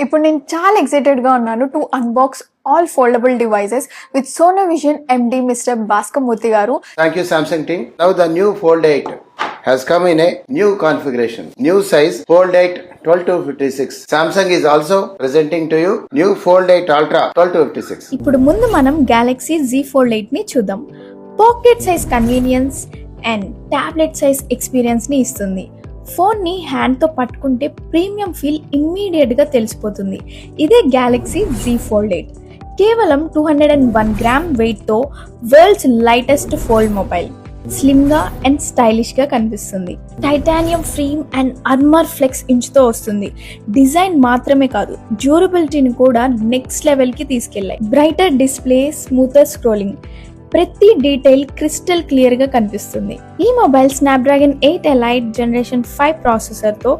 ఇప్పుడు నేను చాలా ఎక్సైటెడ్గా ఉన్నాను to unbox all foldable devices with Sonovision MD mister Bhaskar Murthy garu. Thank you, Samsung team. Now the new Fold 8 has come in a new configuration, new size Fold 8 12 to 56. Samsung is also presenting to you new Fold 8 Ultra 12 to 56. ఇప్పుడు ముందు మనం Galaxy Z Fold 8 ని చూద్దాం. Pocket size convenience and tablet size experience ని ఇస్తుంది. Phone ని hand తో పట్టుకుంటే ప్రీమియం ఫీల్ ఇమ్మీడియట్ గా తెలిసిపోతుంది. ఇదే Galaxy Z Fold 8. కేవలం 201 గ్రామ్ వెయిట్ తో world's lightest fold mobile. Slim గా అండ్ స్టైలిష్ గా కనిపిస్తుంది. Titanium frame and armor flex hinge తో వస్తుంది. డిజైన్ మాత్రమే కాదు, డ్యూరబిలిటీని కూడా నెక్స్ట్ లెవెల్ కి తీసుకెళ్లాయి. బ్రైటర్ డిస్ప్లే, స్మూతర్ స్క్రోలింగ్, ప్రతి డీటెయిల్ క్రిస్టల్ క్లియర్ గా కనిపిస్తుంది. ఈ mobile Snapdragon 8 elite generation 5 processor తో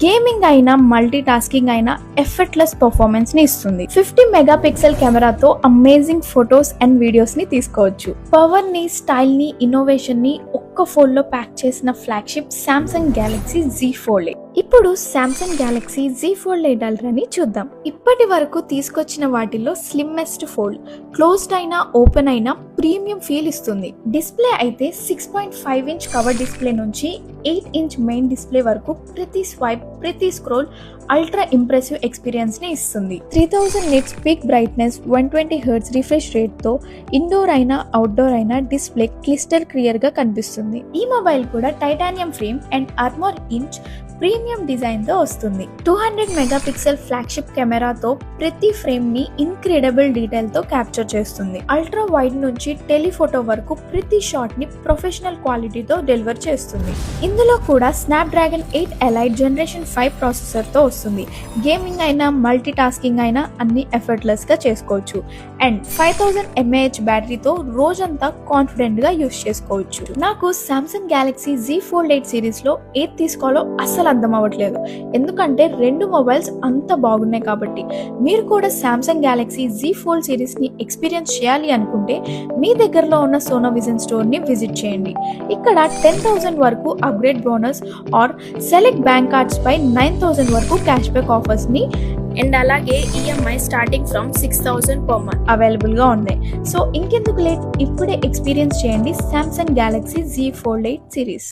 గేమింగ్ అయినా మల్టీ టాస్కింగ్ అయినా ఎఫర్ట్లెస్ పర్ఫార్మెన్స్ ని ఇస్తుంది. 50 మెగాపిక్సెల్ కెమెరాతో అమేజింగ్ ఫొటోస్ అండ్ వీడియోస్ ని తీసుకోవచ్చు. పవర్ ని, స్టైల్ ని, ఇన్నోవేషన్ ని ఒక్క ఫోన్ లో ప్యాక్ చేసిన flagship Samsung Galaxy Z Fold 8. ఇప్పుడు Samsung Galaxy Z Fold 8 Ultra ని చూద్దాం. ఇప్పటి వరకు తీసుకొచ్చిన వాటిల్లో స్లిమ్మెస్ట్ ఫోల్డ్, క్లోజ్డ్ అయినా ఓపెన్ అయినా ప్రీమియం ఫీల్ ఇస్తుంది. డిస్ప్లే అయితే 6.5 ఇంచ్ కవర్ డిస్ప్లే నుంచి 8 ఇంచ్ మెయిన్ డిస్ప్లే వరకు ప్రతి స్వైప్, ప్రతి స్క్రోల్ అల్ట్రా ఇంప్రెసివ్ ఎక్స్పీరియన్స్ ని ఇస్తుంది. 3000 nits peak brightness, 120 Hz refresh rate తో ఇండోర్ అయినా అవుట్డోర్ అయినా డిస్ప్లే క్లిస్టర్ క్లియర్ గా కనిపిస్తుంది. ఈ మొబైల్ కూడా titanium frame and armour inch premium design తో వస్తుంది. 200 మెగాపిక్సెల్ ఫ్లాగ్షిప్ కెమెరాతో ప్రతి ఫ్రేమ్ ని ఇన్క్రెడిబుల్ డీటెయిల్ తో క్యాప్చర్ చేస్తుంది. అల్ట్రా వైడ్ నుంచి టెలిఫోటో వరకు ప్రతి షాట్ ని ప్రొఫెషనల్ క్వాలిటీతో డెలివర్ చేస్తుంది. ఇందులో కూడా స్నాప్డ్రాగన్ 8 ఎలైట్ జనరేషన్ 5 ప్రాసెసర్ తో వస్తుంది. గేమింగ్ అయినా మల్టీ టాస్కింగ్ అయినా అన్ని ఎఫర్ట్లెస్ గా చేసుకోవచ్చు. అండ్ 5000 mAh బ్యాటరీతో రోజంతా కాన్ఫిడెంట్ గా యూస్ చేసుకోవచ్చు. నాకు Samsung Galaxy Z Fold 8 series లో ఏది తీసుకోవాలో అస్సలు అర్థం అవ్వట్లేదు. ఎందుకంటే రెండు మొబైల్స్ అంత బాగున్నాయి కాబట్టి. మీరు కూడా Samsung Galaxy Z Fold series ని ఎక్స్పీరియన్స్ చేయాలి అనుకుంటే మీ దగ్గరలో ఉన్న సోనోవిజన్ స్టోర్ ని విజిట్ చేయండి. ఇక్కడ 10,000 వరకు upgrade bonus or select bank cards పై 9,000 వరకు క్యాష్ బ్యాక్ ఆఫర్స్ ని అండ్ అలాగే EMI starting from 6,000 per month available గా ఉన్నాయి. సో ఇంకెందుకు లేట్, ఇప్పుడే ఎక్స్పీరియన్స్ చేయండి Samsung Galaxy Z Fold 8 series.